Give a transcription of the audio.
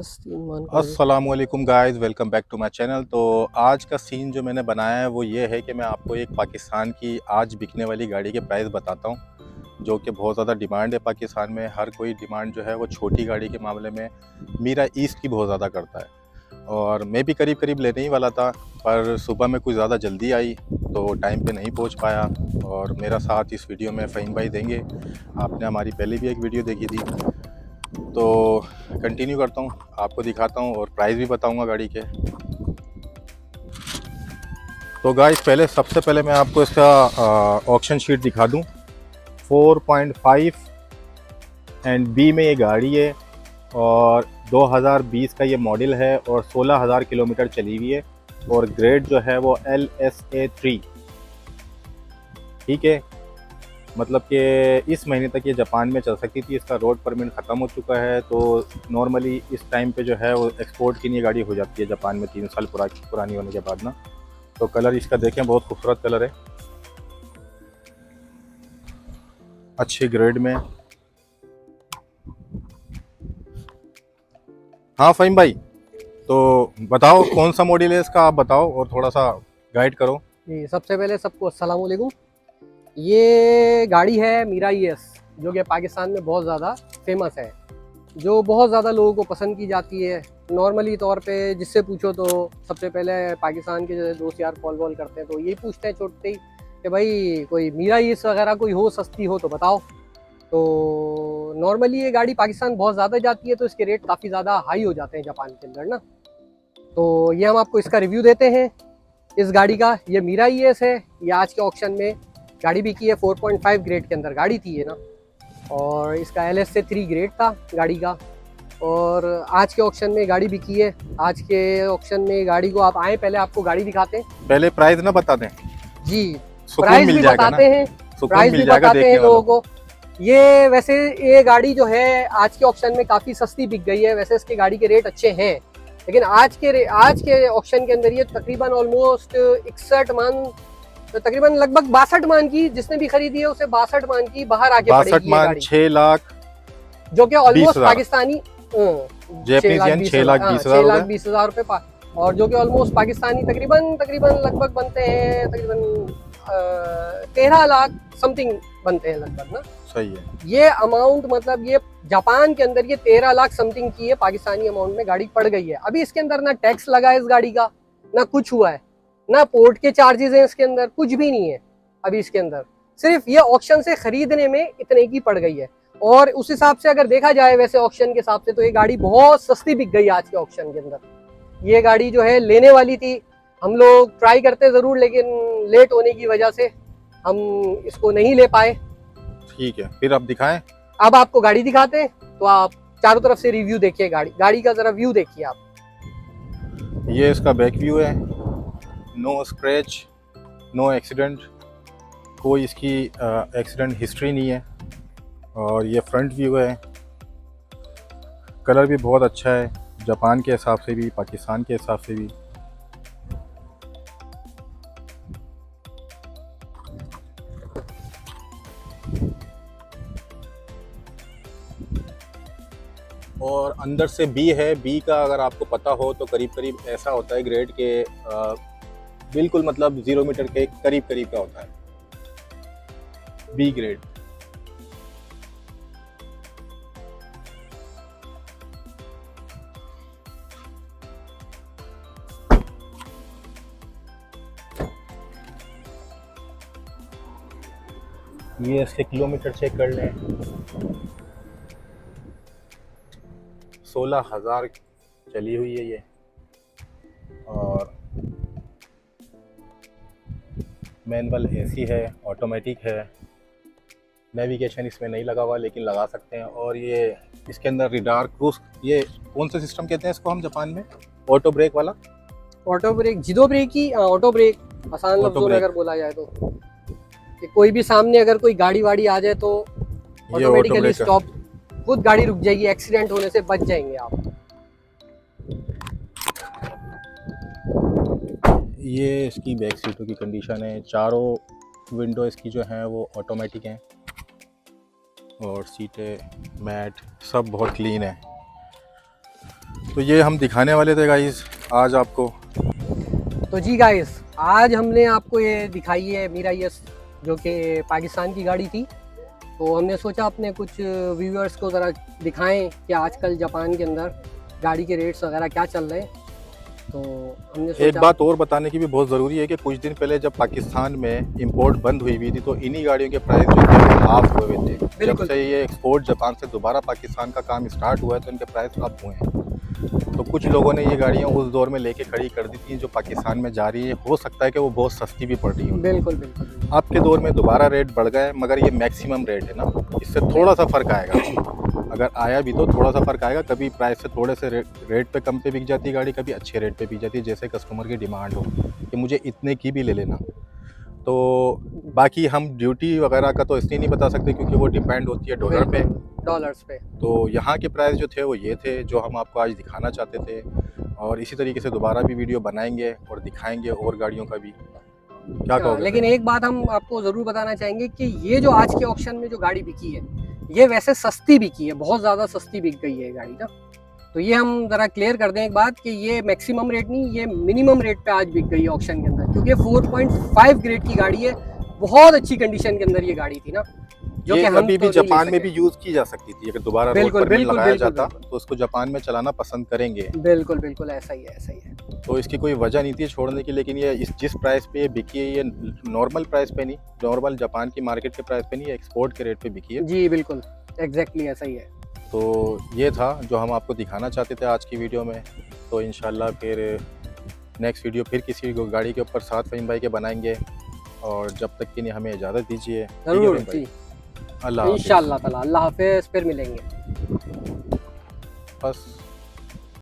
अस्सलामुअलैकुम guys, welcome back to my channel. तो आज का सीन जो मैंने बनाया है वो ये है कि मैं आपको एक पाकिस्तान की आज बिकने वाली गाड़ी के प्राइस बताता हूँ, जो कि बहुत ज़्यादा डिमांड है पाकिस्तान में। हर कोई डिमांड जो है वो छोटी गाड़ी के मामले में मीरा ईस्ट की बहुत ज़्यादा करता है, और मैं भी करीब करीब लेने ही वाला था, पर सुबह में कुछ ज़्यादा जल्दी आई तो टाइम पे नहीं पहुंच पाया। और मेरा साथ इस वीडियो में फ़हीम भाई देंगे। आपने हमारी पहले भी एक वीडियो देखी थी, तो कंटिन्यू करता हूँ, आपको दिखाता हूँ और प्राइस भी बताऊँगा गाड़ी के। तो गाइस, सबसे पहले मैं आपको इसका ऑक्शन शीट दिखा दूँ। 4.5 एंड बी में ये गाड़ी है और 2020 का ये मॉडल है और 16,000 किलोमीटर चली हुई है, और ग्रेड जो है वो LSA3। ठीक है, मतलब कि इस महीने तक ये जापान में चल सकती थी। इसका रोड परमिट ख़त्म हो चुका है, तो नॉर्मली इस टाइम पे जो है वो एक्सपोर्ट के लिए गाड़ी हो जाती है जापान में 3 साल पुरानी होने के बाद ना। तो कलर इसका देखें, बहुत खूबसूरत कलर है, अच्छे ग्रेड में। हाँ फ़हीम भाई, तो बताओ कौन सा मॉडल है इसका, आप बताओ और थोड़ा सा गाइड करो। जी, सबसे पहले सबको अस्सलाम वालेकुम। ये गाड़ी है मीरा ES, जो कि पाकिस्तान में बहुत ज़्यादा फेमस है, जो बहुत ज़्यादा लोगों को पसंद की जाती है। नॉर्मली तौर पे जिससे पूछो तो सबसे पहले पाकिस्तान के जैसे दोस्त यार कॉल वॉल करते हैं तो यही पूछते हैं छोड़ते ही कि भाई कोई मीरा ES वगैरह कोई हो, सस्ती हो तो बताओ। तो नॉर्मली ये गाड़ी पाकिस्तान बहुत ज़्यादा जाती है, तो इसके रेट काफ़ी ज़्यादा हाई हो जाते हैं जापान के अंदर ना। तो ये हम आपको इसका रिव्यू देते हैं इस गाड़ी का। ये मीरा ES है, ये आज के ऑक्शन में गाड़ी बिकी है 4.5 ग्रेड के अंदर गाड़ी थी ये ना, और इसका LSA3 ग्रेड था गाड़ी का। और आज के ऑक्शन में गाड़ी बिकी है। आज के ऑक्शन में गाड़ी को आप आए, पहले आपको गाड़ी दिखाते हैं। पहले प्राइस ना बता दें, जी, सुकून प्राइस मिल भी जाएगा बताते ना, हैं, सुकून प्राइस मिल भी जाएगा बताते देखने हैं वालों लोगों को। ये वैसे ये गाड़ी जो है आज के ऑक्शन में काफ़ी सस्ती बिक गई है। वैसे इसके गाड़ी के रेट अच्छे हैं, लेकिन आज के ऑक्शन के अंदर ये तकरीबन ऑलमोस्ट 61 मान, तो तकरीबन लगभग 62 मान की, जिसने भी खरीदी है उसे 62 मान की बाहर आके 62 पड़ेगी ये मान गाड़ी, 6 लाख जो कि 20 ऑलमोस्ट हज़ार पाकिस्तानी जैपनीज येन 6 लाख 20 हज़ार हो गए। 6,20,000 रुपये, और जो कि ऑलमोस्ट पाकिस्तानी तकरीबन लगभग बनते हैं तकरीबन 13 लाख समथिंग बनते हैं लगभग ना। सही है, ये अमाउंट मतलब ये जापान के अंदर ये 13 लाख समथिंग की है, पाकिस्तानी अमाउंट में गाड़ी पड़ गई है। अभी इसके अंदर ना टैक्स लगा है इस गाड़ी का, ना कुछ हुआ है, ना पोर्ट के चार्जेस हैं इसके अंदर, कुछ भी नहीं है अभी इसके अंदर। सिर्फ ये ऑक्शन से खरीदने में इतने की पड़ गई है, और उस हिसाब से अगर देखा जाए वैसे ऑक्शन के हिसाब से तो ये गाड़ी बहुत सस्ती बिक गई आज के ऑक्शन के अंदर। ये गाड़ी जो है लेने वाली थी, हम लोग ट्राई करते ज़रूर, लेकिन लेट होने की वजह से हम इसको नहीं ले पाए। ठीक है, फिर आप दिखाएं। अब आपको गाड़ी दिखाते हैं, तो आप चारों तरफ से रिव्यू देखिए, गाड़ी का ज़रा व्यू देखिए आप। ये इसका बैक व्यू है, नो स्क्रैच, नो एक्सीडेंट, कोई इसकी एक्सीडेंट हिस्ट्री नहीं है। और ये फ्रंट व्यू है, कलर भी बहुत अच्छा है, जापान के हिसाब से भी पाकिस्तान के हिसाब से भी। और अंदर से बी है, बी का अगर आपको पता हो तो करीब करीब ऐसा होता है ग्रेड के, बिल्कुल मतलब 0 मीटर के करीब करीब का होता है बी ग्रेड। ये इसके किलोमीटर चेक कर लें, 16,000 चली हुई है ये। और मैनुअल एसी है, ऑटोमेटिक है, नेविगेशन इसमें नहीं लगा हुआ लेकिन लगा सकते हैं। और ये इसके अंदर रिडार क्रूज, ये कौन सा सिस्टम कहते हैं इसको हम जापान में, ऑटो ब्रेक वाला, ऑटो ब्रेक, जिदो ब्रेक ही, ऑटो ब्रेक आसान लफ्जों में अगर बोला जाए तो, कि कोई भी सामने अगर कोई गाड़ी वाड़ी आ जाए तो ऑटोमेटिकली स्टॉप, खुद गाड़ी रुक जाएगी, एक्सीडेंट होने से बच जाएंगे आप। ये इसकी बैक सीटों की कंडीशन है, चारों विंडो इसकी जो हैं वो ऑटोमेटिक हैं, और सीटें मैट सब बहुत क्लीन है। तो ये हम दिखाने वाले थे गाइस आज आपको। तो जी गाइस, आज हमने आपको ये दिखाई है मीरा यस, जो कि पाकिस्तान की गाड़ी थी। तो हमने सोचा अपने कुछ व्यूअर्स को ज़रा दिखाएं कि आजकल जापान के अंदर गाड़ी के रेट्स वगैरह क्या चल रहे हैं। तो हमने सोचा एक बात और बताने की भी बहुत ज़रूरी है कि कुछ दिन पहले जब पाकिस्तान में इंपोर्ट बंद हुई थी तो इन्हीं गाड़ियों के प्राइस जो थे वो हाफ हुए थे। जब बिल्कुल। से ये एक्सपोर्ट जापान से दोबारा पाकिस्तान का काम स्टार्ट हुआ है तो इनके प्राइस अप हुए हैं। तो कुछ लोगों ने ये गाड़ियाँ उस दौर में लेके खड़ी कर दी थी जो पाकिस्तान में जा रही है। हो सकता है कि वो बहुत सस्ती भी पड़ रही हो। बिल्कुल बिल्कुल। अब के दौर में दोबारा रेट बढ़ गए, मगर ये मैक्सिमम रेट है ना, इससे थोड़ा सा फ़र्क आएगा। अगर आया भी तो थोड़ा सा फ़र्क आएगा। कभी प्राइस से थोड़े से रेट पे कम पे बिक जाती है गाड़ी, कभी अच्छे रेट पे बिक जाती है, जैसे कस्टमर की डिमांड हो कि मुझे इतने की भी ले लेना। तो बाकी हम ड्यूटी वगैरह का तो इसलिए नहीं बता सकते क्योंकि वो डिपेंड होती है डॉलर पे। डॉलर्स पे। तो यहाँ के प्राइस जो थे वो ये थे जो हम आपको आज दिखाना चाहते थे, और इसी तरीके से दोबारा भी वीडियो बनाएंगे और दिखाएंगे और गाड़ियों का भी। क्या कहोगे? लेकिन एक बात हम आपको ज़रूर बताना चाहेंगे कि ये जो आज के ऑक्शन में जो गाड़ी बिकी है, ये वैसे सस्ती बिकी है, बहुत ज़्यादा सस्ती बिक गई है गाड़ी ना। तो ये हम ज़रा क्लियर कर दें एक बात कि ये मैक्सिमम रेट नहीं, ये मिनिमम रेट पे आज बिक गई है ऑक्शन के अंदर, क्योंकि 4.5 ग्रेड की गाड़ी है, बहुत अच्छी कंडीशन के अंदर ये गाड़ी थी ना, जो कि ये हम अभी भी तो नहीं ले जापान में सके। भी यूज़ की जा सकती थी। अगर दोबारा रोड बिल्कुल पर भी बिल्कुल लगाया बिल्कुल जाता बिल्कुल तो उसको जापान में चलाना पसंद करेंगे। बिल्कुल बिल्कुल, ऐसा ही है ऐसा ही है। तो इसकी कोई वजह नहीं थी छोड़ने की, लेकिन ये जिस प्राइस पे ये बिकी है ये नॉर्मल प्राइस पे नहीं, नॉर्मल जापान की मार्केट के प्राइस पे नहीं, एक्सपोर्ट के रेट पे बिकी है। जी बिल्कुल, एग्जैक्टली ऐसा ही है। तो ये था जो हम आपको दिखाना चाहते थे आज की वीडियो में। तो इंशाल्लाह फिर नेक्स्ट वीडियो फिर किसी गाड़ी के ऊपर साथ फ़हीम भाई के बनाएंगे, और जब तक के लिए हमें इजाज़त दीजिए। ठीक है ज़रूर फ़हीम भाई? जी, अल्लाह हाफ़िज़। इंशाअल्लाह ताला। अल्लाह हाफ़िज़, फिर मिलेंगे। बस।